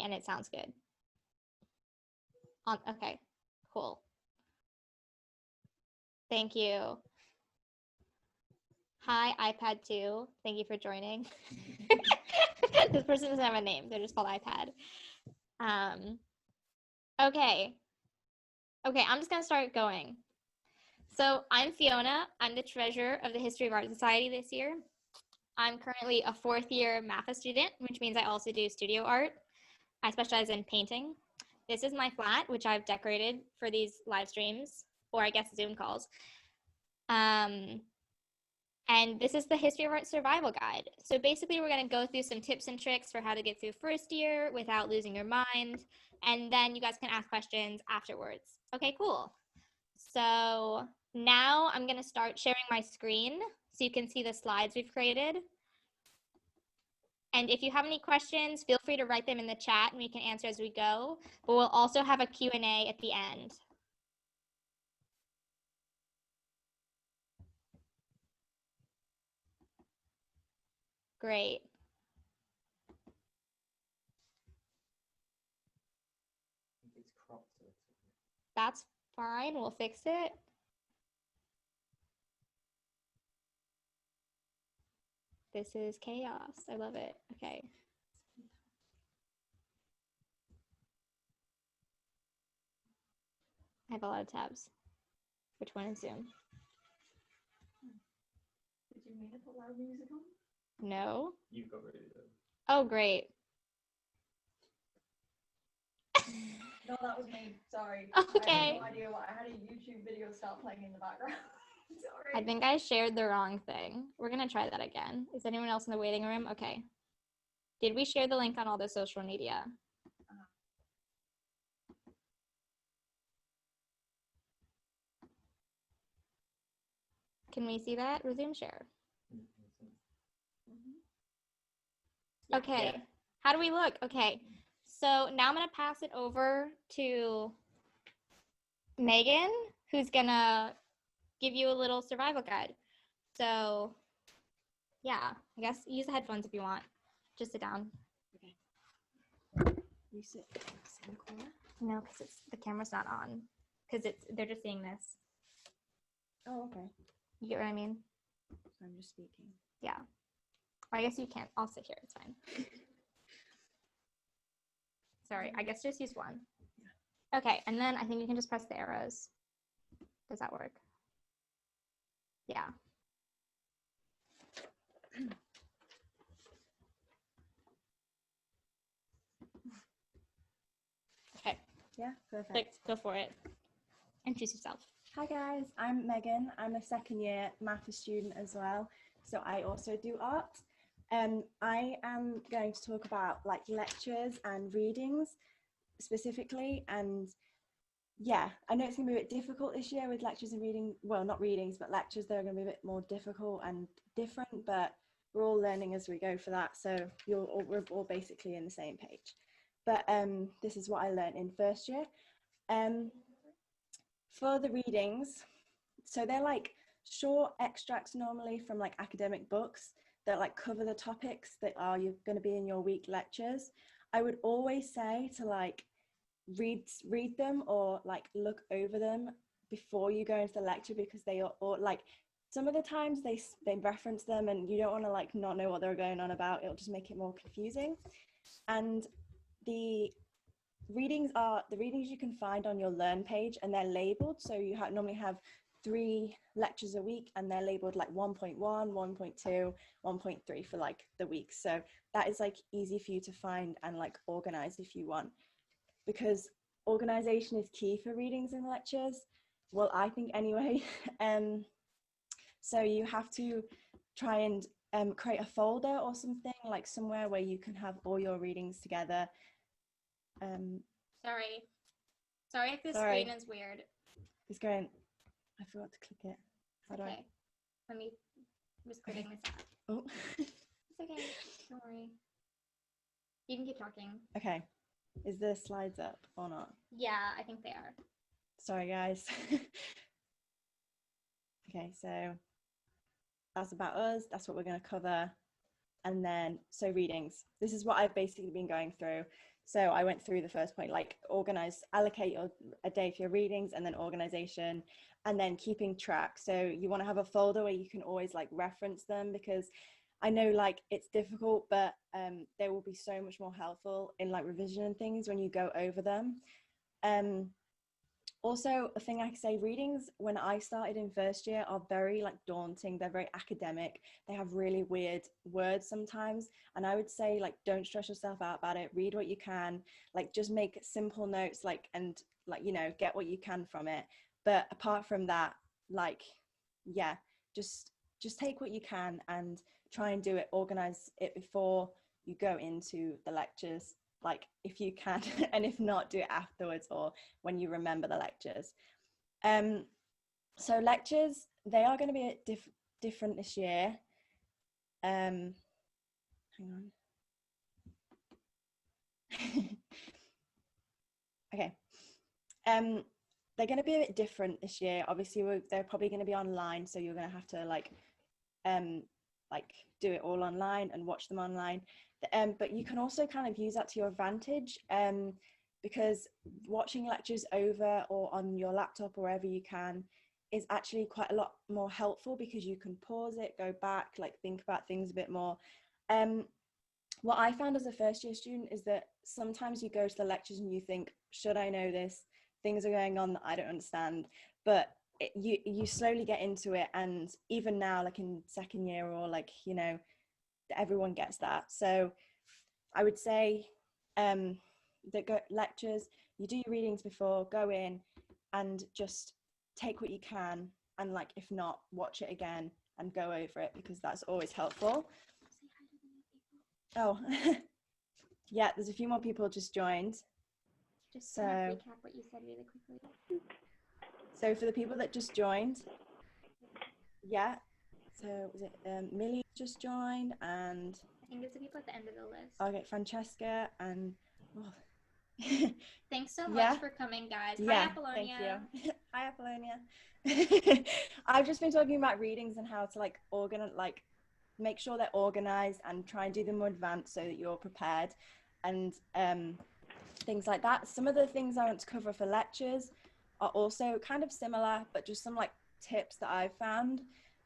and it sounds good. Okay, cool. Thank you. Hi, iPad 2. Thank you for joining. This person doesn't have a name. They're just called iPad. Okay, I'm just going to start going. So I'm Fiona. I'm the treasurer of the History of Art Society this year. I'm currently a 4th year MAFA student, which means I also do studio art. I specialize in painting. This is my flat, which I've decorated for these live streams, or I guess Zoom calls. And this is the History of Art Survival Guide. So basically, we're going to go through some tips and tricks for how to get through first year without losing your mind. And then you guys can ask questions afterwards. Okay, cool. So now I'm going to start sharing my screen so you can see the slides we've created. And if you have any questions, feel free to write them in the chat and we can answer as we go. But we'll also have a Q&A at the end. Great. That's fine, we'll fix it. This is chaos, I love it. Okay. I have a lot of tabs. Which one is Zoom? Did you mean to put loud music on? No. You've got radio. Oh, great. No, that was me. Sorry. Okay. I had no idea what. I had a YouTube video start playing in the background. Sorry. I think I shared the wrong thing. We're gonna try that again. Is anyone else in the waiting room? Okay. Did we share the link on all the social media? Can we see that? Resume share. Okay. Yeah. How do we look? Okay. So now I'm gonna pass it over to Megan, who's gonna give you a little survival guide. So yeah, I guess use the headphones if you want. Just sit down. Okay. You sit in the corner? No, because the camera's not on. Because they're just seeing this. Oh, okay. You get what I mean? I'm just speaking. Yeah. Or I guess you can't. I'll sit here. It's fine. Sorry, I guess just use one. Yeah. Okay, and then I think you can just press the arrows. Does that work? Yeah. Okay. Yeah, perfect. Go for it. Introduce yourself. Hi guys, I'm Megan. I'm a 2nd year MAFA student as well, so I also do art. I am going to talk about like lectures and readings specifically, and yeah, I know it's gonna be a bit difficult this year with lectures and reading, well, not readings, but lectures. They're gonna be a bit more difficult and different, but we're all learning as we go for that, so we're all basically in the same page. But this is what I learned in first year. For the readings, so they're like short extracts normally from like academic books that like cover the topics that are you're going to be in your week lectures. I would always say to like read them or like look over them before you go into the lecture, because they are all like some of the times they reference them and you don't want to like not know what they're going on about. It'll just make it more confusing. And the readings are the readings you can find on your Learn page, and they're labeled. So you normally have 3 lectures a week, and they're labeled like 1.1, 1.2, 1.3 for like the week. So that is like easy for you to find and like organize if you want, because organization is key for readings and lectures. Well, I think anyway. So you have to try and create a folder or something, like somewhere where you can have all your readings together. Sorry if the screen is weird. It's going. I forgot to click it. How do Okay. I'm just clicking this out. Oh. It's okay. Don't worry. You can keep talking. Okay. Is the slides up or not? Yeah, I think they are. Sorry, guys. Okay, so that's about us. That's what we're going to cover. And then, so readings. This is what I've basically been going through. So I went through the first point, like allocate a day for your readings, and then organization, and then keeping track. So you want to have a folder where you can always like reference them, because I know like it's difficult, but they will be so much more helpful in like revision and things when you go over them. Also, a thing I can say, readings when I started in first year are very like daunting. They're very academic. They have really weird words sometimes. And I would say like, don't stress yourself out about it. Read what you can, like just make simple notes, like, and like, you know, get what you can from it. But apart from that, like, yeah, just take what you can and try and do it, organize it before you go into the lectures, like if you can, and if not, do it afterwards or when you remember the lectures. So lectures, they are going to be different this year. Hang on. Okay. They're going to be a bit different this year. Obviously, they're probably going to be online, so you're going to have to like do it all online and watch them online. But you can also kind of use that to your advantage, because watching lectures over or on your laptop or wherever you can is actually quite a lot more helpful, because you can pause it, go back, like think about things a bit more. What I found as a first year student is that sometimes you go to the lectures and you think, should I know this? Things are going on that I don't understand. But you slowly get into it, and even now, like in second year, or like, you know, everyone gets that. So I would say that lectures, you do your readings before, go in and just take what you can, and like if not, watch it again and go over it, because that's always helpful. Oh, yeah, there's a few more people just joined. Just to recap what you said really quickly. So for the people that just joined, yeah, so was it Millie just joined, and I think it's the people at the end of the list. Okay, Francesca and thanks so much for coming, guys. Hi, Apollonia. Thank you. Hi, Apollonia. I've just been talking about readings and how to like make sure they're organized and try and do them more advanced so that you're prepared, and things like that. Some of the things I want to cover for lectures are also kind of similar, but just some like tips that I've found.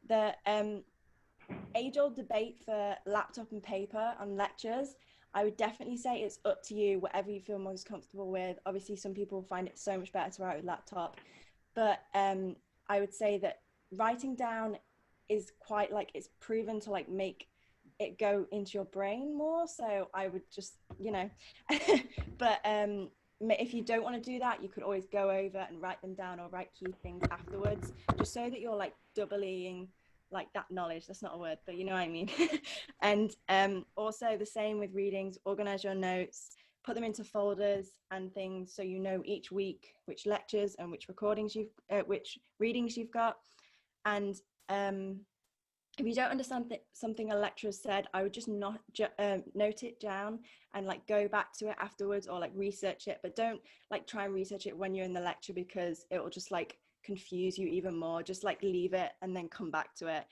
The age-old debate for laptop and paper on lectures, I would definitely say it's up to you, whatever you feel most comfortable with. Obviously, some people find it so much better to write with laptop, but I would say that writing down is quite like, it's proven to like make it go into your brain more. So I would just, you know, but if you don't want to do that, you could always go over and write them down, or write key things afterwards, just so that you're like doubling like that knowledge. That's not a word, but you know what I mean. And also the same with readings, organize your notes, put them into folders and things, so you know each week which lectures and which which readings you've got. And if you don't understand something a lecturer said, I would just not note it down and like go back to it afterwards, or like research it, but don't like try and research it when you're in the lecture, because it will just like confuse you even more. Just like leave it and then come back to it.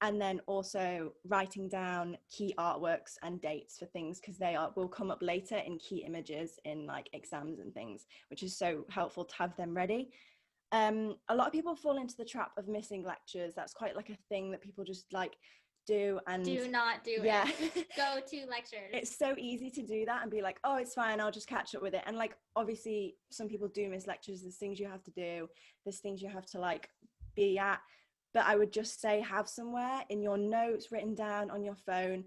And then also writing down key artworks and dates for things, because will come up later in key images in like exams and things, which is so helpful to have them ready. A lot of people fall into the trap of missing lectures. That's quite like a thing that people just like do, and do not do it. Go to lectures. It's so easy to do that and be like, oh, it's fine, I'll just catch up with it. And like, obviously some people do miss lectures. There's things you have to do, there's things you have to like be at, but I would just say have somewhere in your notes written down on your phone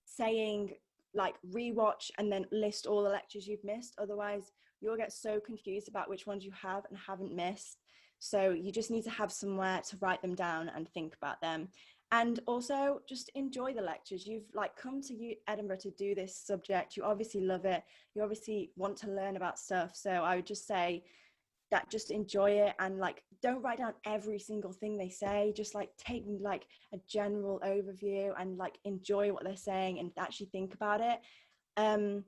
saying like rewatch, and then list all the lectures you've missed. Otherwise you'll get so confused about which ones you have and haven't missed. So you just need to have somewhere to write them down and think about them. And also just enjoy the lectures. You've like come to Edinburgh to do this subject. You obviously love it. You obviously want to learn about stuff. So I would just say that just enjoy it, and like don't write down every single thing they say. Just like take like a general overview and like enjoy what they're saying and actually think about it. And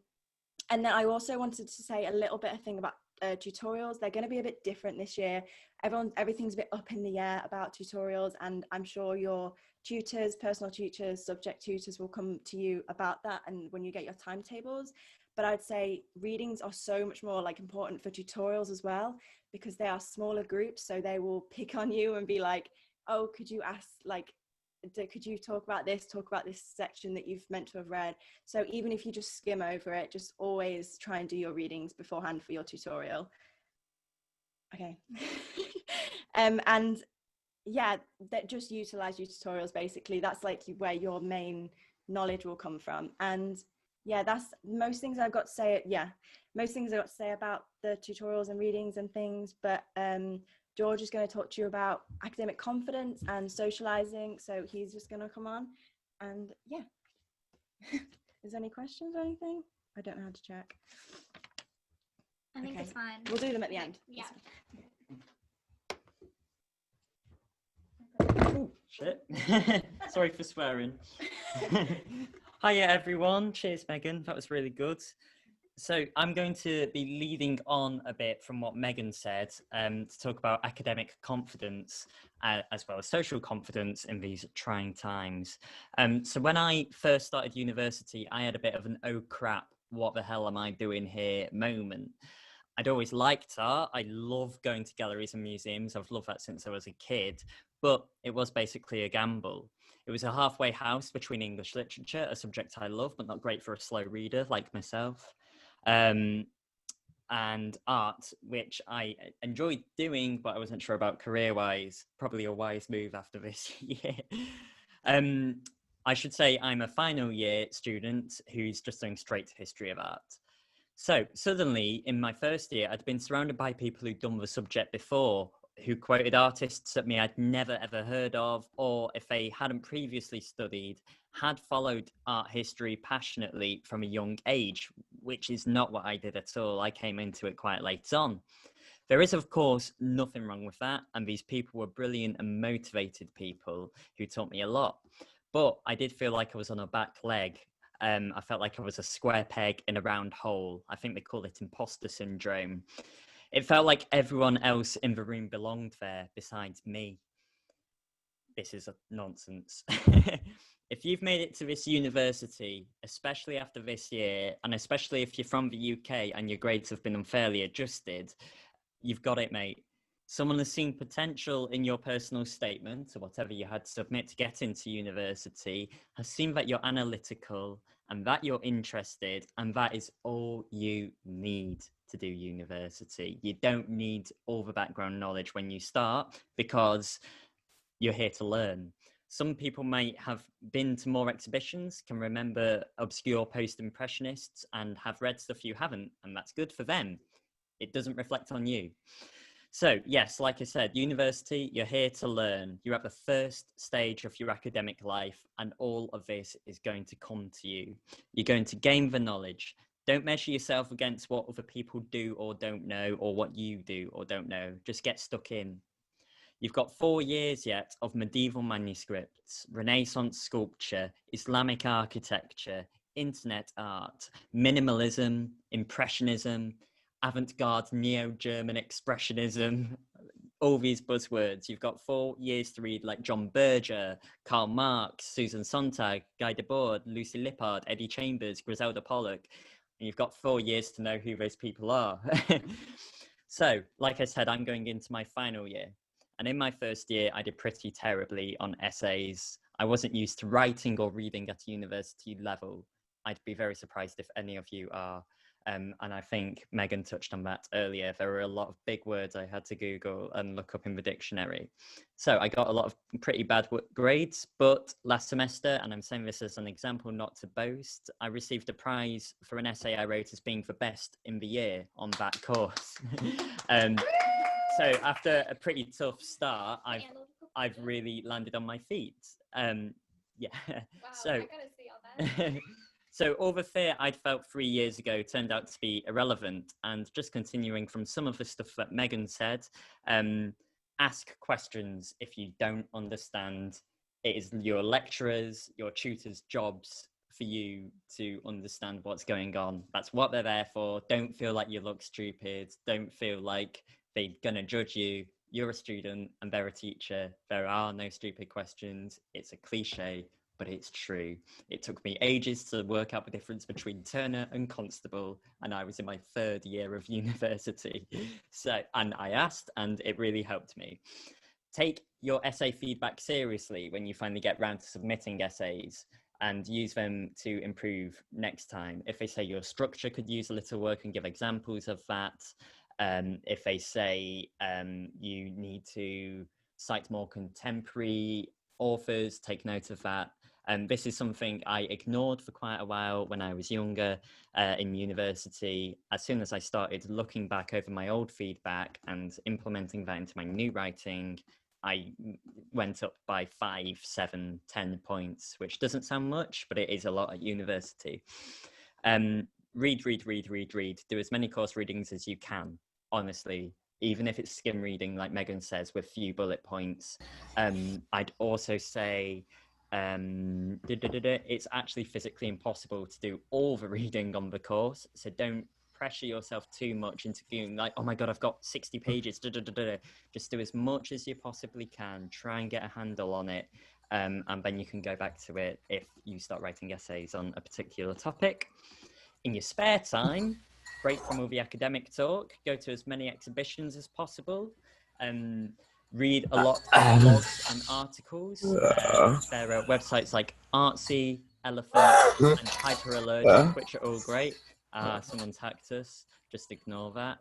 then I also wanted to say a little bit of thing about tutorials. They're going to be a bit different this year. Everything's a bit up in the air about tutorials, and I'm sure your tutors, personal tutors, subject tutors will come to you about that, and when you get your timetables. but I'd say readings are so much more like important for tutorials as well, because they are smaller groups, so they will pick on you and be like, oh, could you ask, like, could you talk about this section that you've meant to have read. So even if you just skim over it, just always try and do your readings beforehand for your tutorial. Okay. And yeah, that just utilize your tutorials, basically. That's like where your main knowledge will come from. And yeah, that's most things I've got to say. Yeah, most things I've got to say about the tutorials and readings and things. But George is going to talk to you about academic confidence and socializing, so he's just going to come on. And yeah. Is there any questions or anything? I don't know how to check. I think it's fine. We'll do them at the end. Yeah. Oh, shit. Sorry for swearing. Hiya everyone. Cheers, Megan. That was really good. So I'm going to be leading on a bit from what Megan said to talk about academic confidence as well as social confidence in these trying times. So when I first started university, I had a bit of an oh crap, what the hell am I doing here moment. I'd always liked art. I love going to galleries and museums. I've loved that since I was a kid, but it was basically a gamble. It was a halfway house between English literature, a subject I love, but not great for a slow reader like myself, and art, which I enjoyed doing, but I wasn't sure about career-wise. Probably a wise move after this year. I should say I'm a final year student who's just doing straight history of art. So suddenly in my first year, I'd been surrounded by people who'd done the subject before, who quoted artists at me I'd never ever heard of, or if they hadn't previously studied, had followed art history passionately from a young age, which is not what I did at all. I came into it quite late on. There is, of course, nothing wrong with that, and these people were brilliant and motivated people who taught me a lot. But I did feel like I was on a back leg. I felt like I was a square peg in a round hole. I think they call it imposter syndrome. It felt like everyone else in the room belonged there besides me. This is a nonsense. If you've made it to this university, especially after this year, and especially if you're from the UK and your grades have been unfairly adjusted, you've got it, mate. Someone has seen potential in your personal statement, or whatever you had to submit to get into university, has seen that you're analytical and that you're interested, and that is all you need to do university. You don't need all the background knowledge when you start, because you're here to learn. Some people might have been to more exhibitions, can remember obscure post-impressionists, and have read stuff you haven't, and that's good for them. It doesn't reflect on you. So yes, like I said, university, you're here to learn. You're at the first stage of your academic life, and all of this is going to come to you. You're going to gain the knowledge. Don't measure yourself against what other people do or don't know, or what you do or don't know. Just get stuck in. You've got 4 years yet of medieval manuscripts, Renaissance sculpture, Islamic architecture, internet art, minimalism, impressionism, avant-garde neo-German expressionism, all these buzzwords. You've got 4 years to read like John Berger, Karl Marx, Susan Sontag, Guy Debord, Lucy Lippard, Eddie Chambers, Griselda Pollock. And you've got 4 years to know who those people are. So, like I said, I'm going into my final year. And in my first year, I did pretty terribly on essays. I wasn't used to writing or reading at a university level. I'd be very surprised if any of you are. And I think Megan touched on that earlier. There were a lot of big words I had to Google and look up in the dictionary. So I got a lot of pretty bad grades, but last semester, and I'm saying this as an example, not to boast, I received a prize for an essay I wrote as being the best in the year on that course. So after a pretty tough start, I've really landed on my feet. Yeah. Wow, So, I gotta see all that. So all the fear I'd felt 3 years ago turned out to be irrelevant. And just continuing from some of the stuff that Megan said, ask questions if you don't understand. It is your lecturers, your tutors' jobs for you to understand what's going on. That's what they're there for. Don't feel like you look stupid. Don't feel like they're going to judge you. You're a student and they're a teacher. There are no stupid questions. It's a cliche. but it's true. It took me ages to work out the difference between Turner and Constable, and I was in my 3rd year of university. And I asked, and it really helped me. Take your essay feedback seriously when you finally get round to submitting essays, and use them to improve next time. If they say your structure could use a little work, and give examples of that. If they say you need to cite more contemporary authors, take note of that. This is something I ignored for quite a while when I was younger in university. As soon as I started looking back over my old feedback and implementing that into my new writing, I went up by 5, 7, 10 points, which doesn't sound much, but it is a lot at university. Read. Do as many course readings as you can, honestly, even if it's skim reading, like Megan says, with few bullet points. I'd also say it's actually physically impossible to do all the reading on the course, so don't pressure yourself too much into feeling like, oh my god, I've got 60 pages. Just do as much as you possibly can, try and get a handle on it, and then you can go back to it if you start writing essays on a particular topic. In your spare time, break from all the academic talk, go to as many exhibitions as possible, read a lot of blogs and articles. There are websites like Artsy, Elephant, and Hyperallergic, which are all great. Someone's hacked us, just ignore that.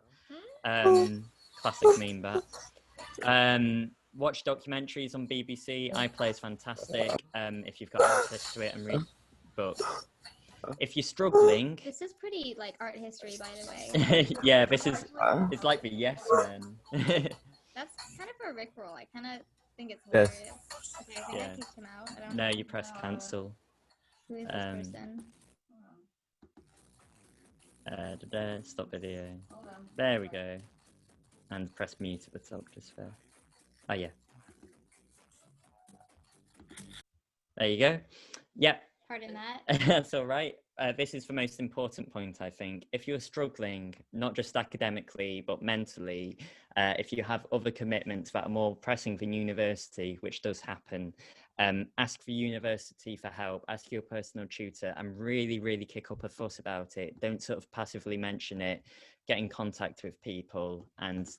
Classic meme that. Watch documentaries on BBC. iPlayer is fantastic if you've got access to it, and read books. If you're struggling... This is pretty like art history, by the way. Yeah, this is... It's like the Yes Men. That's kind of a Rickroll. I kind of think it's hilarious. Okay, I think I kicked him out. I don't No, you press cancel. Who is this person? Stop video. There we go. And press mute at the top just there. Oh, yeah. There you go. Yep. Pardon that. That's all right. This is the most important point, I think. If you're struggling, not just academically, but mentally, if you have other commitments that are more pressing than university, which does happen, ask the university for help, ask your personal tutor, and really, really kick up a fuss about it. Don't sort of passively mention it. Get in contact with people and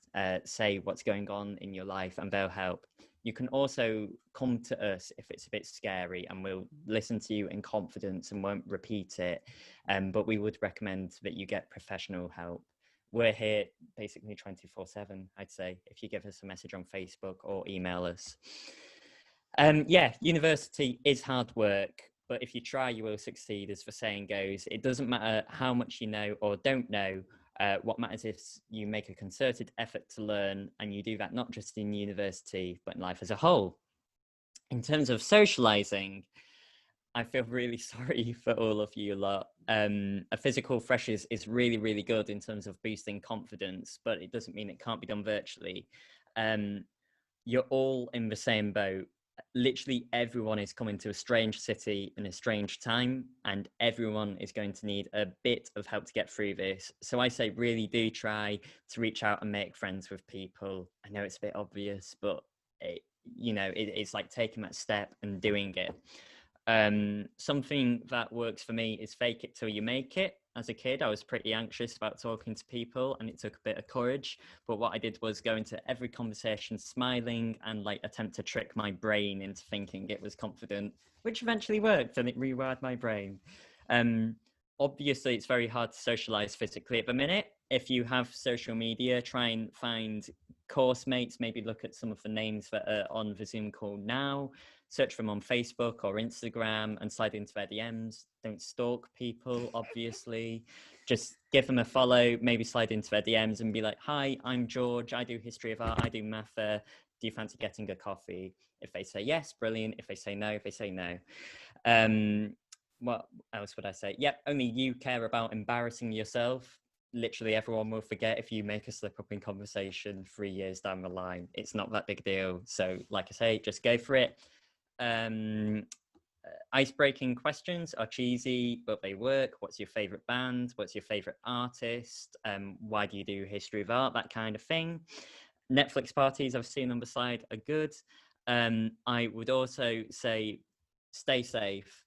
say what's going on in your life, and they'll help. You can also come to us if it's a bit scary, and we'll listen to you in confidence and won't repeat it. But we would recommend that you get professional help. We're here basically 24/7, I'd say, if you give us a message on Facebook or email us. Yeah, university is hard work, but if you try, you will succeed, as the saying goes. It doesn't matter how much you know or don't know. What matters is you make a concerted effort to learn, and you do that not just in university, but in life as a whole. In terms of socializing, I feel really sorry for all of you lot. A physical freshers is really, really good in terms of boosting confidence, but it doesn't mean it can't be done virtually. You're all in the same boat. Literally everyone is coming to a strange city in a strange time, and everyone is going to need a bit of help to get through this. So I say really do try to reach out and make friends with people. I know it's a bit obvious, but it's like taking that step and doing it. Something that works for me is fake it till you make it. As a kid, I was pretty anxious about talking to people, and it took a bit of courage. But what I did was go into every conversation smiling and like attempt to trick my brain into thinking it was confident, which eventually worked, and it rewired my brain. Obviously, it's very hard to socialize physically at the minute. If you have social media, try and find course mates, maybe look at some of the names that are on the Zoom call now, search for them on Facebook or Instagram and slide into their DMs. Don't stalk people, obviously. Just give them a follow, maybe slide into their DMs and be like, hi, I'm George, I do history of art, I do math. Do you fancy getting a coffee? If they say yes, brilliant. If they say no, they say no. What else would I say? Yep, only you care about embarrassing yourself. Literally everyone will forget if you make a slip up in conversation 3 years down the line. It's not that big a deal. So like I say, just go for it. Ice-breaking questions are cheesy, but they work. What's your favorite band? What's your favorite artist? Why do you do history of art? That kind of thing. Netflix parties I've seen on the side are good. I would also say stay safe,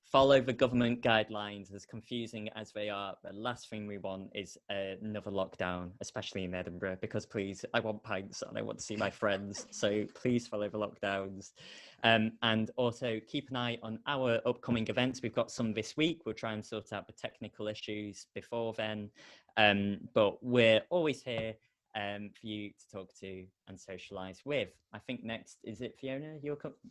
follow the government guidelines, as confusing as they are. The last thing we want is another lockdown, especially in Edinburgh, because please, I want pints and I want to see my friends. So please follow the lockdowns. And also keep an eye on our upcoming events. We've got some this week. We'll try and sort out the technical issues before then. But we're always here for you to talk to and socialise with. I think next, is it Fiona?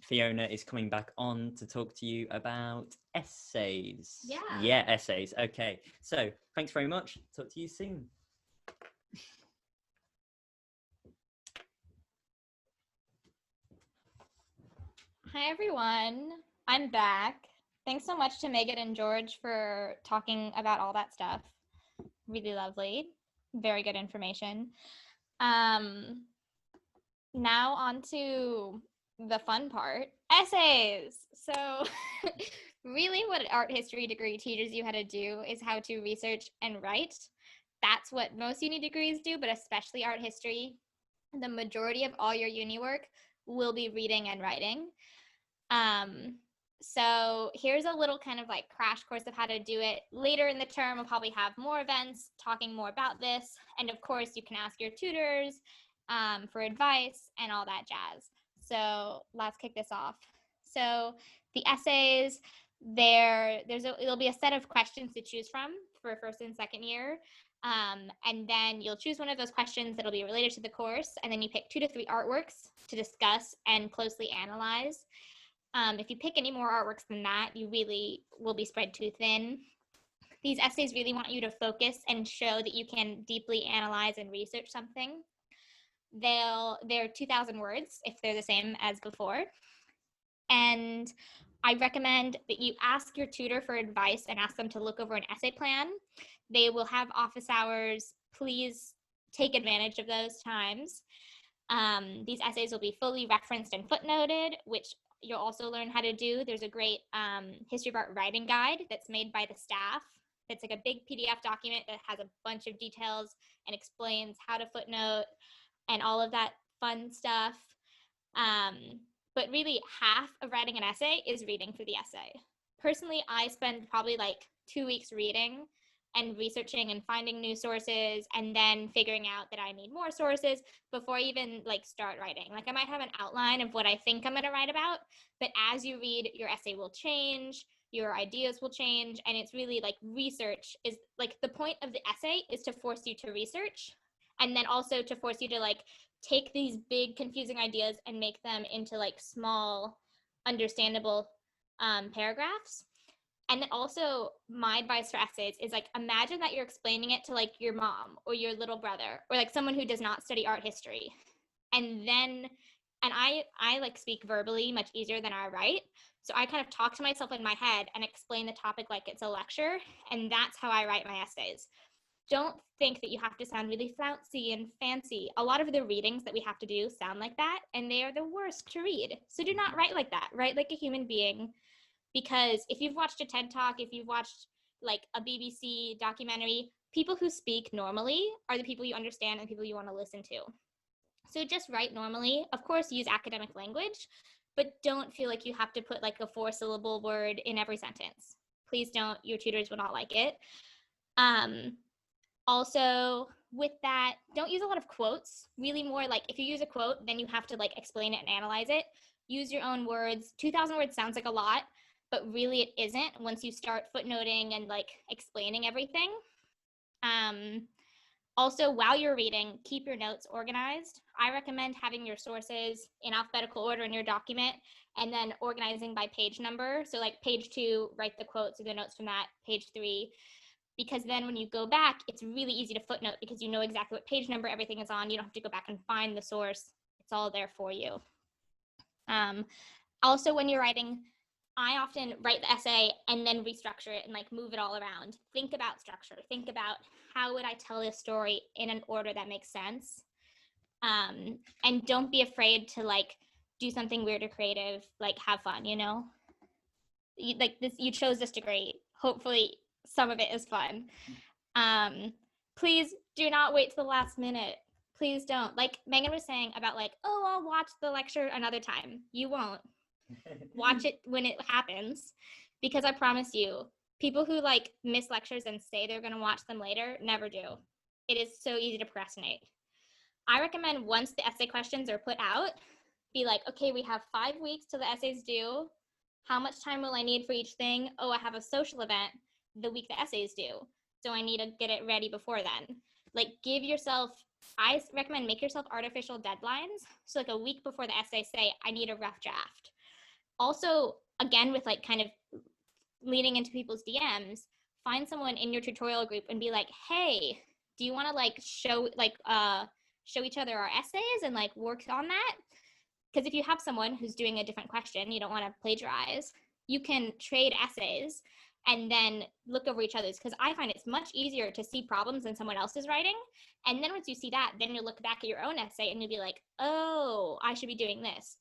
Fiona is coming back on to talk to you about essays. Yeah, essays. Okay, so thanks very much. Talk to you soon. Hi, everyone. I'm back. Thanks so much to Megan and George for talking about all that stuff. Really lovely. Very good information. Now on to the fun part, essays. So really what an art history degree teaches you how to do is how to research and write. That's what most uni degrees do, but especially art history. The majority of all your uni work will be reading and writing. So here's a little kind of like crash course of how to do it. Later in the term, we'll probably have more events talking more about this. And of course, you can ask your tutors for advice and all that jazz. So let's kick this off. So the essays, it'll be a set of questions to choose from for first and second year. And then you'll choose one of those questions that'll be related to the course. And then you pick 2 to 3 artworks to discuss and closely analyze. If you pick any more artworks than that, you really will be spread too thin. These essays really want you to focus and show that you can deeply analyze and research something. They're 2,000 words if they're the same as before. And I recommend that you ask your tutor for advice and ask them to look over an essay plan. They will have office hours. Please take advantage of those times. These essays will be fully referenced and footnoted, which you'll also learn how to do. There's a great history of art writing guide that's made by the staff. It's like a big PDF document that has a bunch of details and explains how to footnote and all of that fun stuff. But really, half of writing an essay is reading for the essay. Personally, I spend probably like 2 weeks reading and researching and finding new sources and then figuring out that I need more sources before I even like start writing. Like I might have an outline of what I think I'm going to write about, but as you read, your essay will change, your ideas will change, and it's really like research is like the point of the essay is to force you to research and then also to force you to like take these big confusing ideas and make them into like small understandable paragraphs. And then also my advice for essays is like, imagine that you're explaining it to like your mom or your little brother or like someone who does not study art history. And I like speak verbally much easier than I write. So I kind of talk to myself in my head and explain the topic like it's a lecture. And that's how I write my essays. Don't think that you have to sound really flouncy and fancy. A lot of the readings that we have to do sound like that, and they are the worst to read. So do not write like that. Write like a human being. Because if you've watched a TED Talk, if you've watched like a BBC documentary, people who speak normally are the people you understand and people you want to listen to. So just write normally. Of course, use academic language, but don't feel like you have to put like a 4-syllable word in every sentence. Please don't. Your tutors will not like it. Also, with that, don't use a lot of quotes. Really more like if you use a quote, then you have to like explain it and analyze it. Use your own words. 2,000 words sounds like a lot, but really it isn't once you start footnoting and like explaining everything. Also, while you're reading, keep your notes organized. I recommend having your sources in alphabetical order in your document and then organizing by page number. So like page 2, write the quotes or the notes from that, page 3, because then when you go back, it's really easy to footnote because you know exactly what page number everything is on. You don't have to go back and find the source. It's all there for you. Also, when you're writing, I often write the essay and then restructure it and like move it all around. Think about structure. Think about how would I tell this story in an order that makes sense. And don't be afraid to like do something weird or creative, like have fun, you know? You chose this degree. Hopefully some of it is fun. Please do not wait till the last minute. Please don't. Like Megan was saying about like, oh, I'll watch the lecture another time. You won't. Watch it when it happens, because I promise you, people who like miss lectures and say they're going to watch them later never do. It is so easy to procrastinate. I recommend once the essay questions are put out, be like, okay, we have 5 weeks till the essay's due. How much time will I need for each thing? Oh, I have a social event the week the essay is due, so I need to get it ready before then. Like, give yourself, I recommend make yourself artificial deadlines. So like a week before the essay, say, I need a rough draft. Also, again, with like kind of leading into people's DMs, find someone in your tutorial group and be like, hey, do you want to like show each other our essays and like work on that? Because if you have someone who's doing a different question, you don't want to plagiarize, you can trade essays and then look over each other's, because I find it's much easier to see problems than someone else is writing. And then once you see that, then you look back at your own essay and you'll be like, oh, I should be doing this.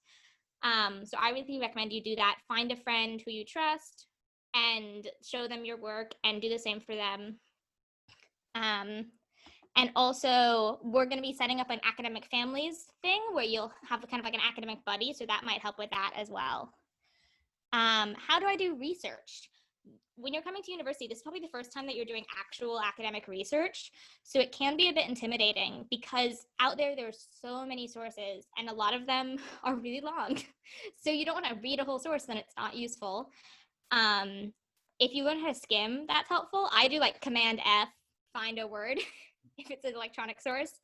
So I really recommend you do that. Find a friend who you trust and show them your work and do the same for them. And also, we're going to be setting up an academic families thing where you'll have kind of like an academic buddy, so that might help with that as well. How do I do research? When you're coming to university, this is probably the first time that you're doing actual academic research, so it can be a bit intimidating because out there's so many sources and a lot of them are really long. So you don't want to read a whole source, then it's not useful. If you learn how to skim, that's helpful. I do like Command F, find a word, if it's an electronic source.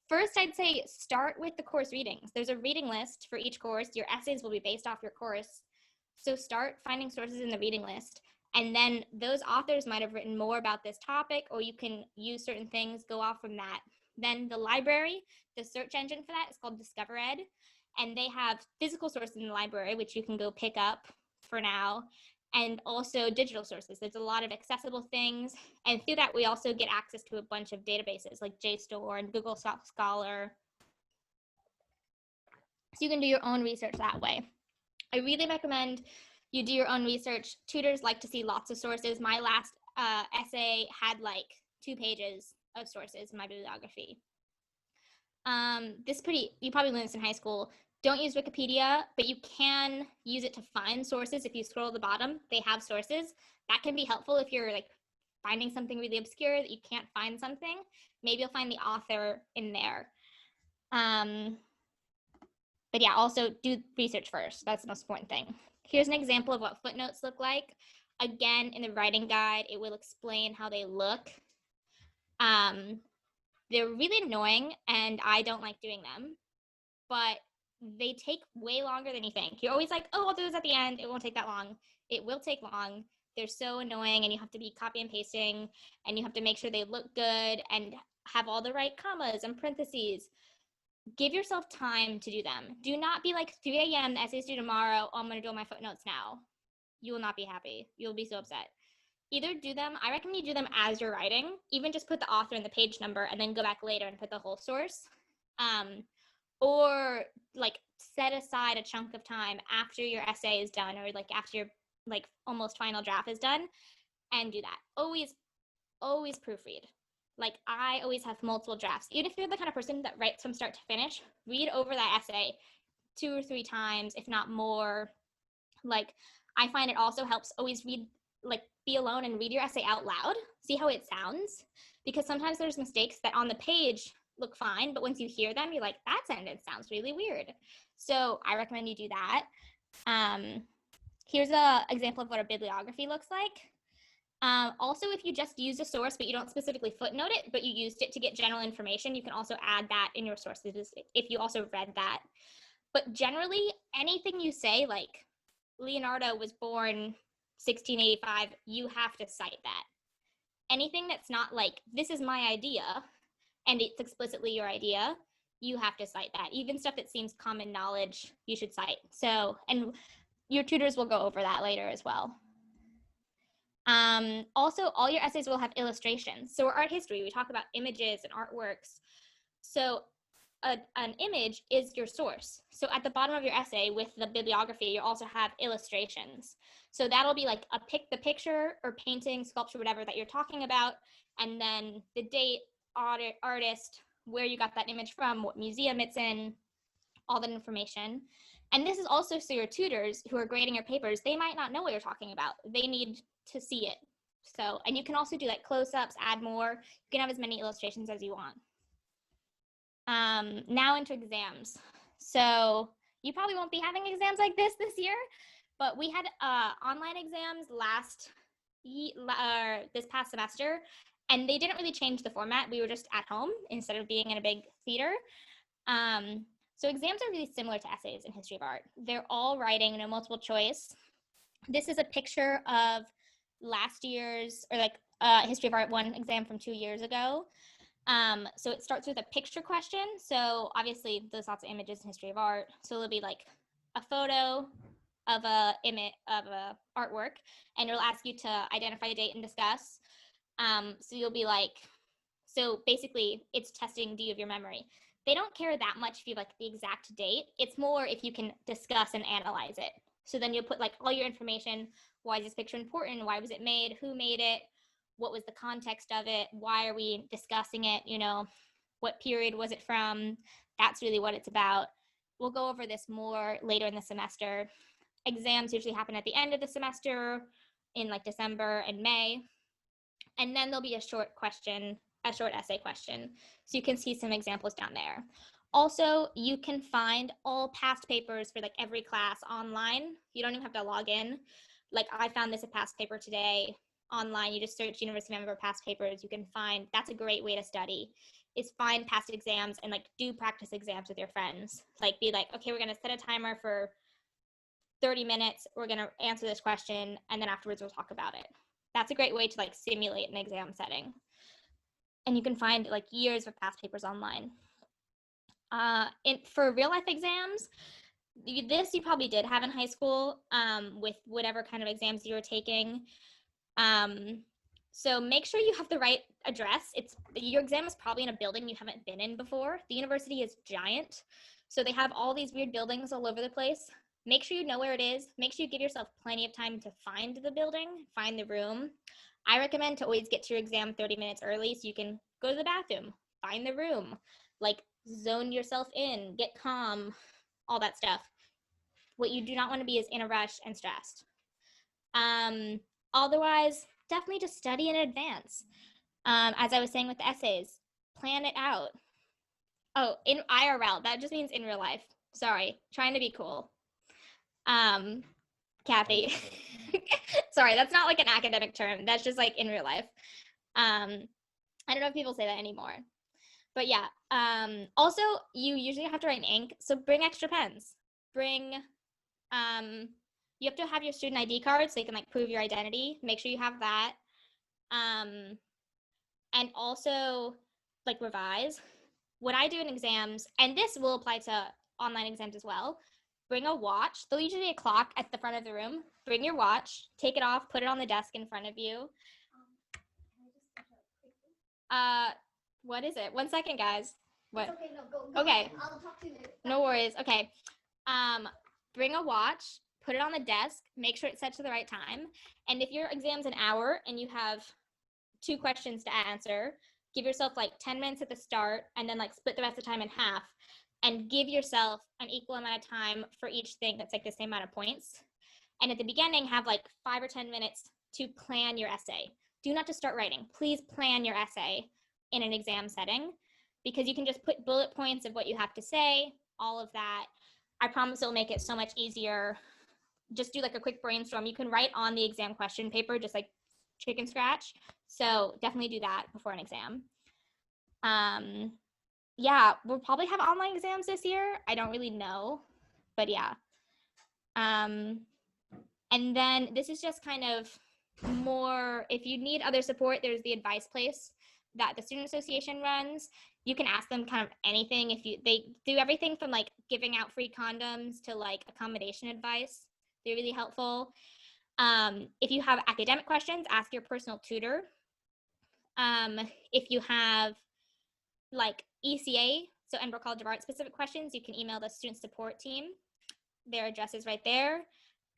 First, I'd say start with the course readings. There's a reading list for each course. Your essays will be based off your course. So start finding sources in the reading list. And then those authors might have written more about this topic, or you can use certain things, go off from that. Then the library, the search engine for that is called DiscoverEd. And they have physical sources in the library, which you can go pick up for now, and also digital sources. There's a lot of accessible things. And through that, we also get access to a bunch of databases like JSTOR and Google Scholar. So you can do your own research that way. I really recommend you do your own research. Tutors like to see lots of sources. My last essay had like 2 pages of sources in my bibliography. You probably learned this in high school. Don't use Wikipedia, but you can use it to find sources. If you scroll to the bottom, they have sources. That can be helpful if you're like finding something really obscure that you can't find something. Maybe you'll find the author in there. But yeah, also do research first. That's the most important thing. Here's an example of what footnotes look like. Again, in the writing guide, it will explain how they look. They're really annoying and I don't like doing them, but they take way longer than you think. You're always like, oh, I'll do this at the end. It won't take that long. It will take long. They're so annoying and you have to be copy and pasting and you have to make sure they look good and have all the right commas and parentheses. Give yourself time to do them. Do not be like 3 a.m. the essay's due tomorrow. Oh, I'm going to do my footnotes now. You will not be happy. You'll be so upset. Either do them, I recommend you do them as you're writing, even just put the author and the page number and then go back later and put the whole source. Or like set aside a chunk of time after your essay is done or like after your like almost final draft is done and do that. Always proofread. Like I always have multiple drafts. Even if you're the kind of person that writes from start to finish, read over that essay 2 or 3 times, if not more. Like I find it also helps always read, like be alone and read your essay out loud, see how it sounds, because sometimes there's mistakes that on the page look fine, but once you hear them, you're like, that sentence sounds really weird. So I recommend you do that. Here's an example of what a bibliography looks like. Also, if you just use a source, but you don't specifically footnote it, but you used it to get general information, you can also add that in your sources if you also read that. But generally, anything you say, like Leonardo was born 1685, you have to cite that. Anything that's not like, this is my idea, and it's explicitly your idea, you have to cite that. Even stuff that seems common knowledge, you should cite. So, and your tutors will go over that later as well. Also, all your essays will have illustrations. So art history, we talk about images and artworks. So an image is your source. So at the bottom of your essay with the bibliography, you also have illustrations. So that'll be like the picture or painting, sculpture, whatever that you're talking about, and then the date, artist, where you got that image from, what museum it's in, all that information. And this is also so your tutors who are grading your papers, they might not know what you're talking about. They need to see it. So, and you can also do like close-ups, add more. You can have as many illustrations as you want. Now into exams. So you probably won't be having exams like this year, but we had online exams this past semester, and they didn't really change the format. We were just at home instead of being in a big theater. So exams are really similar to essays in history of art. They're all writing, multiple choice. This is a picture of last year's, or like history of art 1 exam from 2 years ago. So it starts with a picture question. So obviously there's lots of images in history of art. So it'll be like a photo of a artwork, and it'll ask you to identify a date and discuss. So you'll be like, so basically it's testing, do you have your memory? They don't care that much if you have like the exact date. It's more if you can discuss and analyze it. So then you'll put like all your information. Why is this picture important? Why was it made? Who made it? What was the context of it? Why are we discussing it? What period was it from? That's really what it's about. We'll go over this more later in the semester. Exams usually happen at the end of the semester in like December and May. And then there'll be a short essay question. So you can see some examples down there. Also, you can find all past papers for like every class online. You don't even have to log in. Like I found this a past paper today online. You just search University of Edinburgh past papers. You can find, that's a great way to study, is find past exams and like do practice exams with your friends. Like be like, okay, we're gonna set a timer for 30 minutes. We're gonna answer this question, and then afterwards we'll talk about it. That's a great way to like simulate an exam setting. And you can find like years of past papers online. For real life exams, this you probably did have in high school with whatever kind of exams you were taking. So make sure you have the right address. Your exam is probably in a building you haven't been in before. The university is giant, so they have all these weird buildings all over the place. Make sure you know where it is. Make sure you give yourself plenty of time to find the building, find the room. I recommend to always get to your exam 30 minutes early so you can go to the bathroom, find the room, like zone yourself in, get calm, all that stuff. What you do not want to be is in a rush and stressed. Otherwise, definitely just study in advance. As I was saying with the essays, plan it out. Oh, in IRL, that just means in real life. Sorry, trying to be cool. Kathy. Sorry, that's not like an academic term. That's just like in real life. I don't know if people say that anymore. But yeah, also you usually have to write in ink, so bring extra pens. You have to have your student ID card so you can like prove your identity. Make sure you have that. And also like revise. What I do in exams, and this will apply to online exams as well, bring a watch. There'll usually be a clock at the front of the room. Bring your watch, take it off, put it on the desk in front of you. What is it? 1 second, guys. What? It's okay, no, go. Okay. I'll talk to you later. No worries. Okay. Bring a watch, put it on the desk, make sure it's set to the right time. And if your exam's an hour and you have 2 questions to answer, give yourself like 10 minutes at the start and then like split the rest of the time in half and give yourself an equal amount of time for each thing that's like the same amount of points. And at the beginning, have like 5 or 10 minutes to plan your essay. Do not just start writing. Please plan your essay in an exam setting, because you can just put bullet points of what you have to say, all of that. I promise it'll make it so much easier. Just do like a quick brainstorm. You can write on the exam question paper, just like chicken scratch. So definitely do that before an exam. Yeah, we'll probably have online exams this year. I don't really know, but yeah. And then this is just kind of more, if you need other support, there's the advice place that the Student Association runs. You can ask them kind of anything. They do everything from like giving out free condoms to like accommodation advice. They're really helpful. If you have academic questions, ask your personal tutor. If you have like ECA, so Edinburgh College of Art specific questions, you can email the student support team. Their address is right there.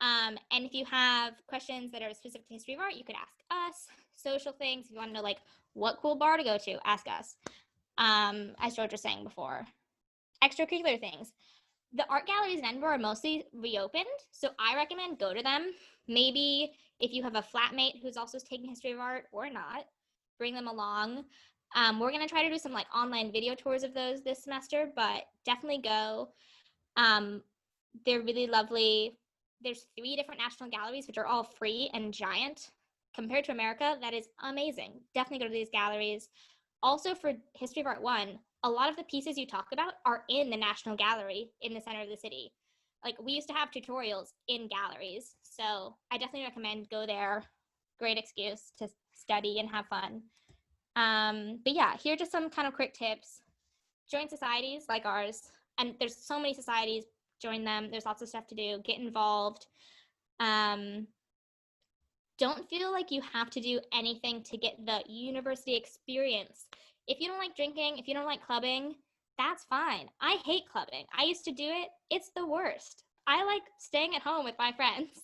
And if you have questions that are specific to history of art, you could ask us. Social things, if you want to know like what cool bar to go to, ask us. As George was saying before. Extracurricular things. the art galleries in Edinburgh are mostly reopened, so I recommend go to them. Maybe if you have a flatmate who's also taking history of art or not, bring them along. We're gonna try to do some like online video tours of those this semester, but definitely go. They're really lovely. There's 3 different national galleries, which are all free and giant. Compared to America, that is amazing. Definitely go to these galleries. Also, for History of Art 1, a lot of the pieces you talk about are in the National Gallery in the center of the city. Like, we used to have tutorials in galleries. So I definitely recommend go there. Great excuse to study and have fun. But yeah, here are just some kind of quick tips. Join societies like ours. And there's so many societies. Join them. There's lots of stuff to do. Get involved. Don't feel like you have to do anything to get the university experience. If you don't like drinking, if you don't like clubbing, that's fine. I hate clubbing. I used to do it. It's the worst. I like staying at home with my friends.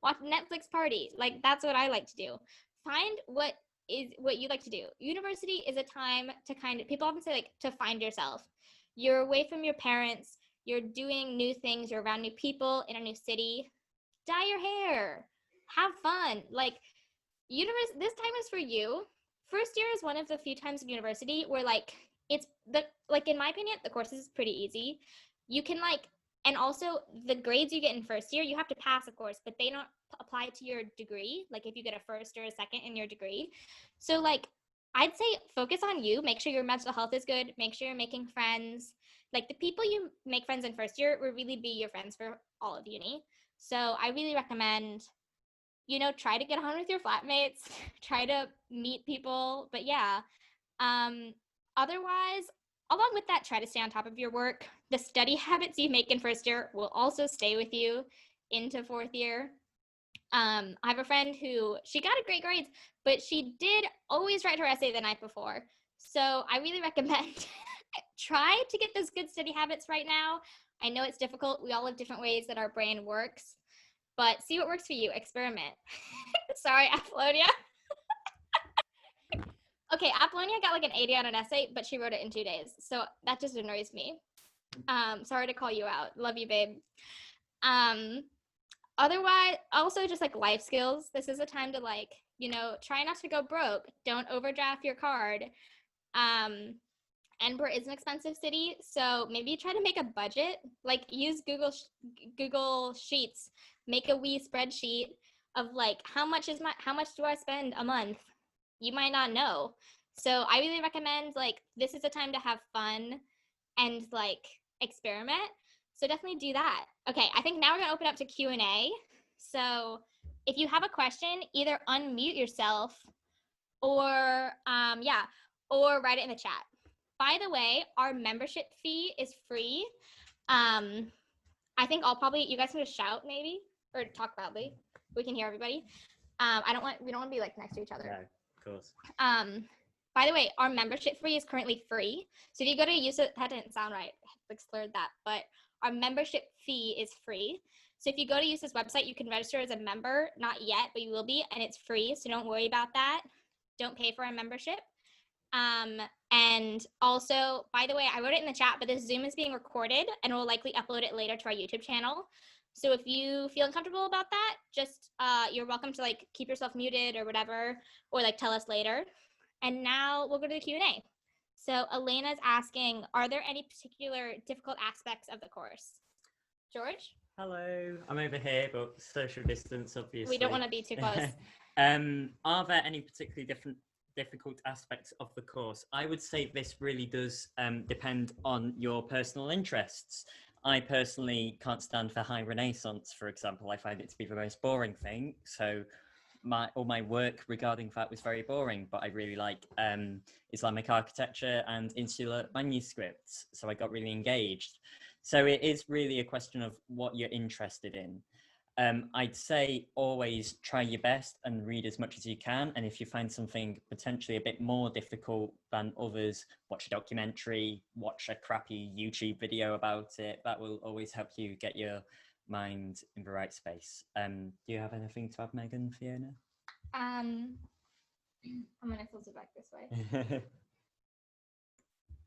Watch Netflix party. Like, that's what I like to do. Find what you like to do. University is a time to kind of, people often say like to find yourself. You're away from your parents, you're doing new things, you're around new people in a new city. Dye your hair, have fun. Like, this time is for you. First year is one of the few times in university where like it's the, like, in my opinion, the course is pretty easy. You can like, and also the grades you get in first year, you have to pass, of course, but they don't apply to your degree. Like if you get a first or a second in your degree. So like, I'd say focus on you, make sure your mental health is good, make sure you're making friends. Like the people you make friends in first year will really be your friends for all of uni. So I really recommend, try to get on with your flatmates, try to meet people. But yeah, otherwise, along with that, try to stay on top of your work. The study habits you make in first year will also stay with you into fourth year. I have a friend who, she got a great grades, but she did always write her essay the night before. So I really recommend try to get those good study habits right now. I know it's difficult. We all have different ways that our brain works, but see what works for you. Experiment. Sorry, Apollonia. Okay, Apollonia got like an 80 on an essay, but she wrote it in 2 days. So that just annoys me. Sorry to call you out. Love you, babe. Otherwise, also just like life skills. This is a time to like, try not to go broke. Don't overdraft your card. Edinburgh is an expensive city, so maybe try to make a budget. Like use Google Sheets. Make a wee spreadsheet of like how much do I spend a month? You might not know. So I really recommend, like, this is a time to have fun and like experiment. So definitely do that. Okay, I think now we're gonna open up to Q&A. So if you have a question, either unmute yourself or or write it in the chat. By the way, our membership fee is free. I think you guys can just shout maybe or talk loudly. We can hear everybody. We don't want to be like next to each other. No, of course. By the way, our membership fee is currently free. So if you go to use it, that didn't sound right. I like slurred that, but our membership fee is free. So if you go to use this website, you can register as a member, not yet, but you will be, and it's free. So don't worry about that. Don't pay for our membership. And also, by the way, I wrote it in the chat, but this Zoom is being recorded and we'll likely upload it later to our YouTube channel. So if you feel uncomfortable about that, just, you're welcome to like keep yourself muted or whatever, or like tell us later. And now we'll go to the Q&A. So Elena's asking, are there any particular difficult aspects of the course? George? Hello, I'm over here, but social distance, obviously. We don't want to be too close. Are there any particularly difficult aspects of the course? I would say this really does depend on your personal interests. I personally can't stand for high Renaissance, for example. I find it to be the most boring thing. So all my work regarding that was very boring, but I really like Islamic architecture and insular manuscripts. So I got really engaged. So it is really a question of what you're interested in. I'd say always try your best and read as much as you can. And if you find something potentially a bit more difficult than others, watch a documentary, watch a crappy YouTube video about it. That will always help you get your mind in the right space. Do you have anything to add, Megan, Fiona? I'm gonna close it back this way.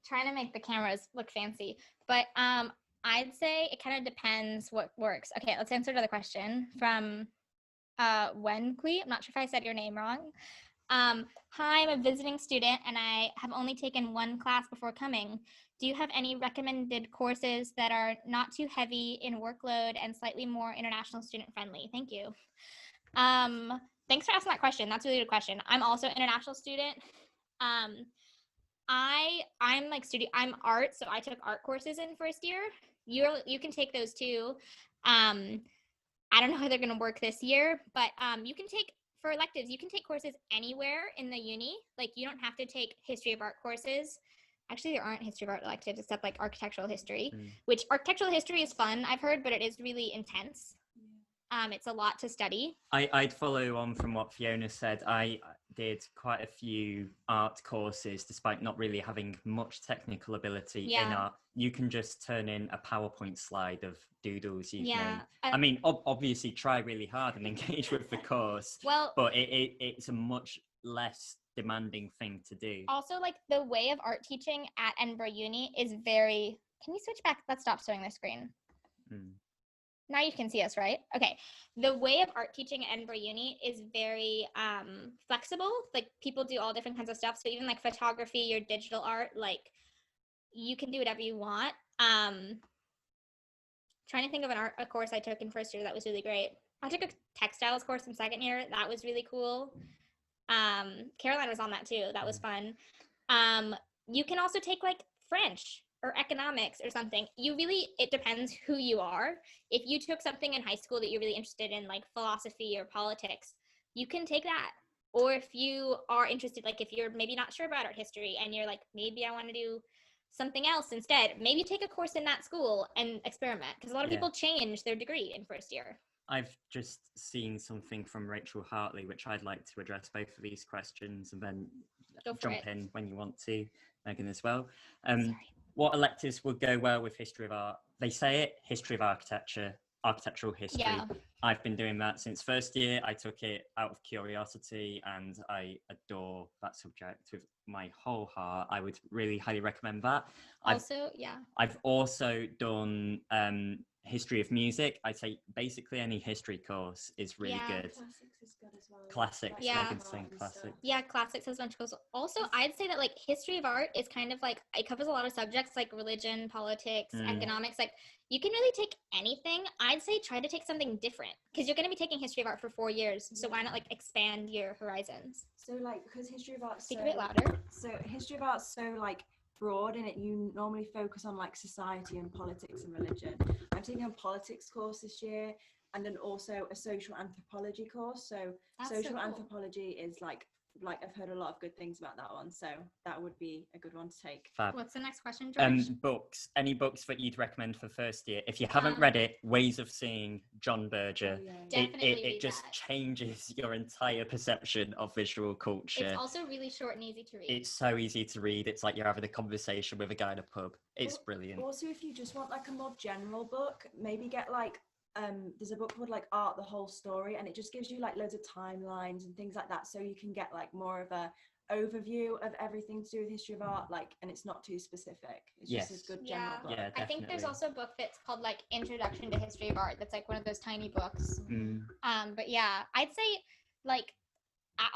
Trying to make the cameras look fancy, but I'd say it kind of depends what works. Okay, let's answer another question from Wenqui. I'm not sure if I said your name wrong. Hi, I'm a visiting student and I have only taken one class before coming. Do you have any recommended courses that are not too heavy in workload and slightly more international student friendly? Thank you. Thanks for asking that question. That's a really good question. I'm also an international student. Um, I'm art, so I took art courses in first year. You can take those too. I don't know how they're going to work this year, but you can take for electives. You can take courses anywhere in the uni. Like you don't have to take history of art courses. Actually, there aren't history of art electives except like architectural history, which architectural history is fun, I've heard, but it is really intense. It's a lot to study. I'd follow on from what Fiona said. I did quite a few art courses, despite not really having much technical ability in art. You can just turn in a PowerPoint slide of doodles you've made. I mean, obviously try really hard and engage with the course, but it's a much less demanding thing to do. Also, like the way of art teaching at Edinburgh Uni is very, can you switch back? Let's stop showing the screen. Now you can see us, right? Okay. The way of art teaching at Edinburgh Uni is very flexible. Like people do all different kinds of stuff. So even like photography or digital art, like you can do whatever you want. Trying to think of a course I took in first year that was really great. I took a textiles course in second year. That was really cool. Caroline was on that too. That was fun. You can also take like French or economics or something. It depends who you are. If you took something in high school that you're really interested in, like philosophy or politics, you can take that. Or if you are interested, like if you're maybe not sure about art history and you're like, maybe I want to do something else instead, maybe take a course in that school and experiment. Because a lot of people change their degree in first year. I've just seen something from Rachel Hartley, which I'd like to address both of these questions and then jump in when you want to, Megan, as well. What electives would go well with history of art? They say it, history of architecture, architectural history. I've been doing that since first year. I took it out of curiosity and I adore that subject with my whole heart. I would really highly recommend that. I've also done history of music. I'd say basically any history course is really good. Classics is good as well. Classics, Megan's saying classics. Yeah, classics has a bunch of courses. Also, I'd say that like history of art is kind of like, it covers a lot of subjects like religion, politics, economics. Like you can really take anything. I'd say try to take something different because you're going to be taking history of art for 4 years. So why not like expand your horizons? So like, because history of art, speak a bit louder. So history of art's so like broad in it, you normally focus on like society and politics and religion. I'm taking a politics course this year and then also a social anthropology course. So social anthropology is like I've heard a lot of good things about that one, so that would be a good one to take. Fab. What's the next question, George? Books. Any books that you'd recommend for first year? If you haven't read it, Ways of Seeing, John Berger. It just changes your entire perception of visual culture. It's also really short and easy to read. It's so easy to read. It's like you're having a conversation with a guy in a pub. It's brilliant. Also, if you just want like a more general book, maybe get like there's a book called like Art the Whole Story, and it just gives you like loads of timelines and things like that, so you can get like more of a overview of everything to do with history of art, like, and it's not too specific. It's just a good general book. Yeah, I think there's also a book that's called like Introduction to History of Art, that's like one of those tiny books. But yeah, I'd say like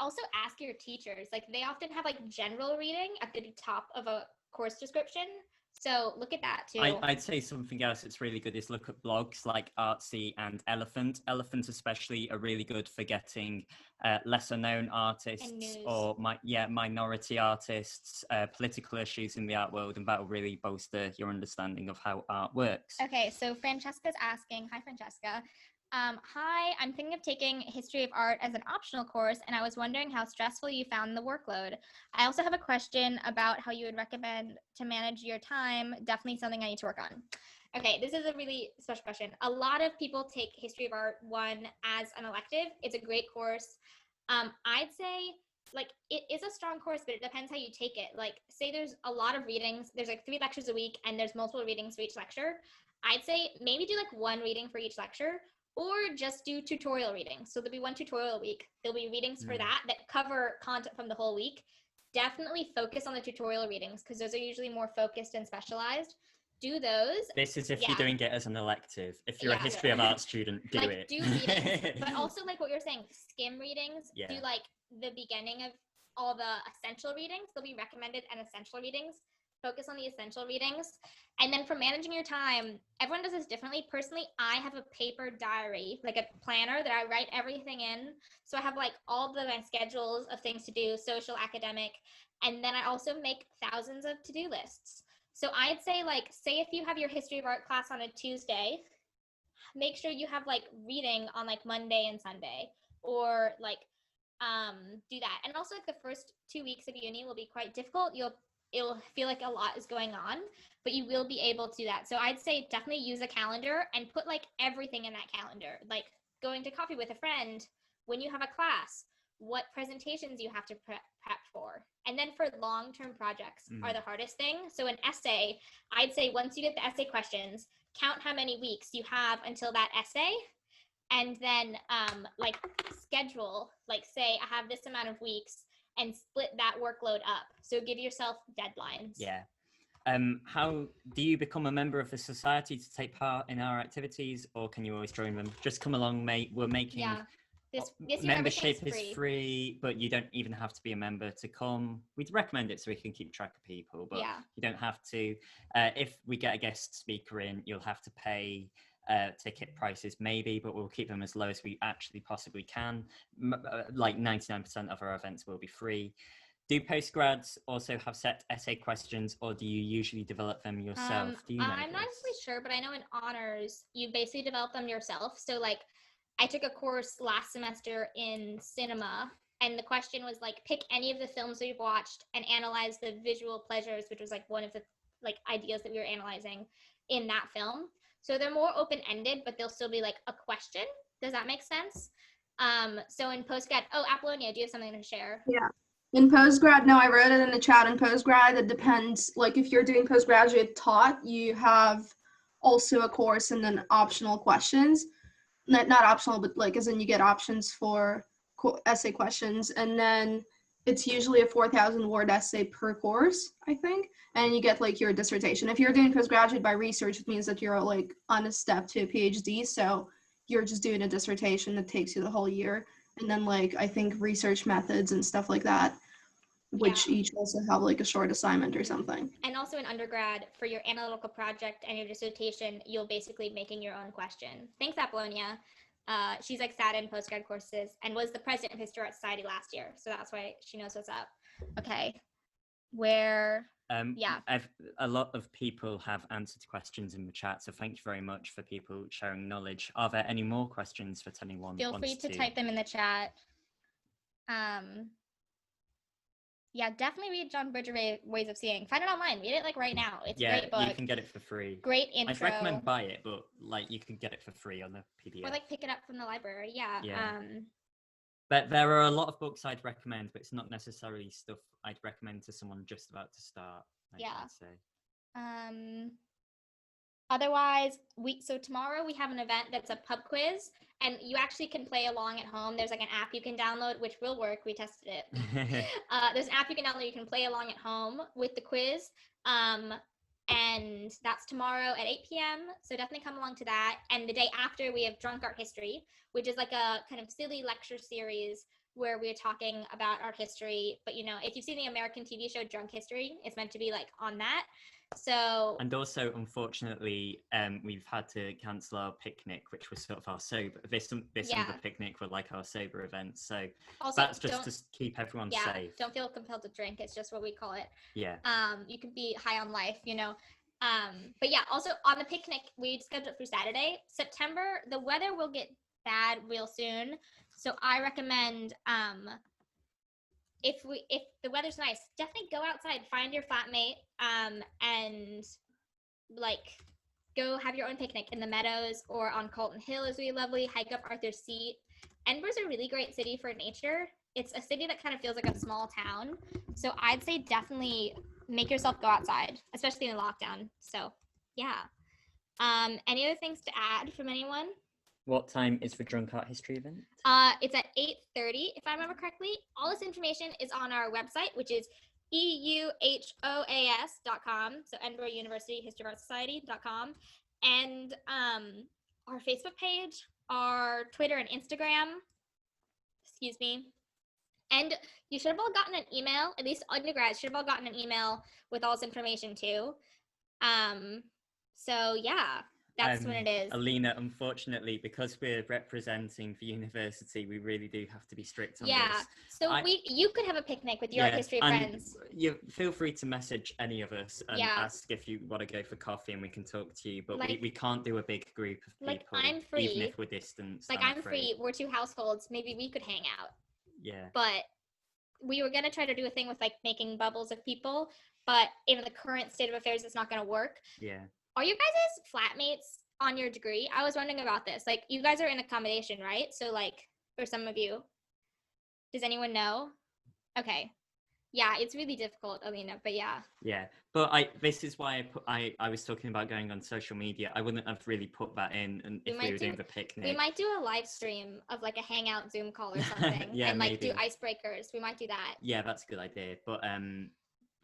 also ask your teachers, like they often have like general reading at the top of a course description. So look at that too. I'd say something else that's really good is look at blogs like Artsy and Elephant. Elephant especially are really good for getting lesser known artists or minority artists, political issues in the art world, and that will really bolster your understanding of how art works. Okay, so Francesca's asking, hi Francesca. Hi, I'm thinking of taking History of Art as an optional course, and I was wondering how stressful you found the workload. I also have a question about how you would recommend to manage your time. Definitely something I need to work on. Okay, this is a really special question. A lot of people take History of Art 1 as an elective. It's a great course. I'd say like it is a strong course, but it depends how you take it. Like say there's a lot of readings, there's like 3 lectures a week and there's multiple readings for each lecture. I'd say maybe do like 1 reading for each lecture, or just do tutorial readings. So there'll be 1 tutorial a week. There'll be readings for that cover content from the whole week. Definitely focus on the tutorial readings because those are usually more focused and specialized. do those. This is if Yeah. you're doing it as an elective. If you're a Yeah. history of art student, do Like, it. do readings, but also like what you're saying, skim readings. Yeah. Do like the beginning of all the essential readings. They'll be recommended and essential readings. Focus on the essential readings. And then for managing your time, everyone does this differently. Personally, I have a paper diary, like a planner that I write everything in. So I have like all the my schedules of things to do, social, academic, and then I also make thousands of to-do lists. So I'd say, like, say if you have your history of art class on a Tuesday, make sure you have like reading on like Monday and Sunday, or like do that. And also like the first 2 weeks of uni will be quite difficult. It'll feel like a lot is going on, but you will be able to do that. So I'd say definitely use a calendar and put like everything in that calendar, like going to coffee with a friend, when you have a class, what presentations you have to prep for. And then for long-term projects are the hardest thing. So an essay, I'd say once you get the essay questions, count how many weeks you have until that essay, and then like schedule, like say I have this amount of weeks, and split that workload up. So give yourself deadlines. Yeah. How do you become a member of the society to take part in our activities, or can you always join them? Just come along, mate. We're making this year membership is free, but you don't even have to be a member to come. We'd recommend it so we can keep track of people, but you don't have to. If we get a guest speaker in, you'll have to pay ticket prices maybe, but we'll keep them as low as we actually possibly can. Like 99% of our events will be free. Do postgrads also have set essay questions, or do you usually develop them yourself? Do you know I'm not really sure, but I know in honors you basically develop them yourself. So like I took a course last semester in cinema, and the question was like, pick any of the films we've watched and analyze the visual pleasures, which was like one of the like ideas that we were analyzing in that film. So they're more open-ended, but they'll still be like a question. Does that make sense? So in postgrad, Apollonia, do you have something to share? Yeah. In postgrad, no, I wrote it in the chat. In postgrad, it depends. Like if you're doing postgraduate taught, you have also a course and then optional questions. Not optional, but like as in you get options for essay questions, and then it's usually a 4,000 word essay per course, I think, and you get like your dissertation. If you're doing postgraduate by research, it means that you're like on a step to a PhD, so you're just doing a dissertation that takes you the whole year, and then like I think research methods and stuff like that, which each also have like a short assignment or something. And also in undergrad, for your analytical project and your dissertation, you'll basically making your own question. Thanks, Apollonia. She's like sat in postgrad courses and was the president of History Art Society last year, so that's why she knows what's up. Okay, where a lot of people have answered questions in the chat, so thank you very much for people sharing knowledge. Are there any more questions that anyone feel free to type them in the chat. Yeah, definitely read John Bridger Ways of Seeing. Find it online. Read it like right now. It's a great book. You can get it for free. Great intro. I'd recommend buy it, but like you can get it for free on the PDF. Or like pick it up from the library. Yeah. But there are a lot of books I'd recommend, but it's not necessarily stuff I'd recommend to someone just about to start. I'd say. Otherwise, so tomorrow we have an event that's a pub quiz, and you actually can play along at home. There's like an app you can download, which will work. We tested it. There's an app you can download. You can play along at home with the quiz. And that's tomorrow at 8 p.m. So definitely come along to that. And the day after, we have Drunk Art History, which is like a kind of silly lecture series where we're talking about art history. But, you know, if you've seen the American TV show Drunk History, it's meant to be like on that. So, and also, unfortunately, we've had to cancel our picnic, which was sort of our sober. This and the picnic were like our sober events. So also, that's just to keep everyone safe. Don't feel compelled to drink. It's just what we call it. Yeah. You can be high on life, you know. But yeah, also on the picnic, we scheduled it for Saturday, September. The weather will get bad real soon, so I recommend if the weather's nice, definitely go outside, find your flatmate, and like go have your own picnic in the meadows or on Colton Hill is really lovely. Hike up Arthur's Seat. Edinburgh's a really great city for nature. It's a city that kind of feels like a small town. So I'd say definitely make yourself go outside, especially in the lockdown. So yeah. Any other things to add from anyone? What time is the Drunk Art History event? It's at 8:30, if I remember correctly. All this information is on our website, which is EUHOAS.com. So Edinburgh University History of Art Society.com. And our Facebook page, our Twitter and Instagram. Excuse me. And you should have all gotten an email, at least undergrads should have all gotten an email with all this information too. So yeah, that's what it is. Alina, unfortunately, because we're representing the university, we really do have to be strict on Yeah. this. So you could have a picnic with your art history friends. You feel free to message any of us and Yeah. ask if you want to go for coffee and we can talk to you. But Like- we can't do a big group of people. Like, I'm free. Even if we're distant. Like I'm free. We're 2 households. Maybe we could hang out. Yeah. But we were gonna try to do a thing with like making bubbles of people, but in the current state of affairs, it's not gonna work. Yeah. Are you guys' flatmates on your degree? I was wondering about this. Like, you guys are in accommodation, right? So like, or some of you. Does anyone know? Okay. Yeah, it's really difficult, Alina, but yeah. Yeah, but this is why I was talking about going on social media. I wouldn't have really put that in and if we were doing the picnic. We might do a live stream of like a hangout Zoom call or something. Yeah, and like maybe. do icebreakers. We might do that. Yeah, that's a good idea. But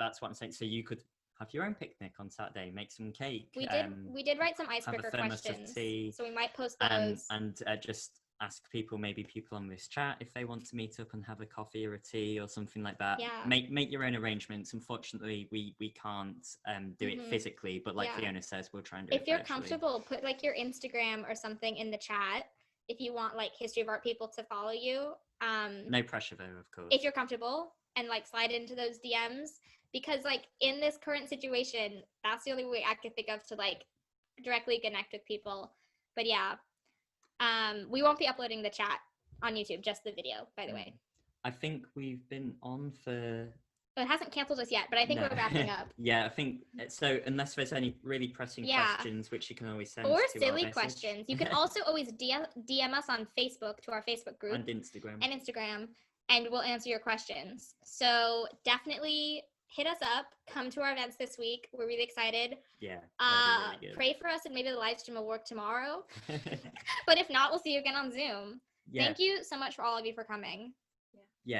that's what I'm saying. So you could have your own picnic on Saturday, make some cake. We did write some icebreaker thermos of questions. tea, so we might post those. and just ask people on this chat if they want to meet up and have a coffee or a tea or something like that. Yeah. Make your own arrangements. Unfortunately, we can't do it physically, but like Yeah. Fiona says, we'll try and do it If you're virtually. comfortable, put like your Instagram or something in the chat if you want like History of Art people to follow you. No pressure though, of course. If you're comfortable, and like slide into those DMs, because like in this current situation, that's the only way I could think of to like directly connect with people. But yeah, we won't be uploading the chat on YouTube, just the video, by the way. I think we've been on for... It hasn't canceled us yet, but I think we're wrapping up. Yeah, I think so. Unless there's any really pressing questions, which you can always send or to silly our questions. You can also always DM us on Facebook to our Facebook group and Instagram. And we'll answer your questions. So definitely hit us up. Come to our events this week. We're really excited. Yeah. That'd be really good. Pray for us, and maybe the live stream will work tomorrow. But if not, we'll see you again on Zoom. Yeah. Thank you so much for all of you for coming.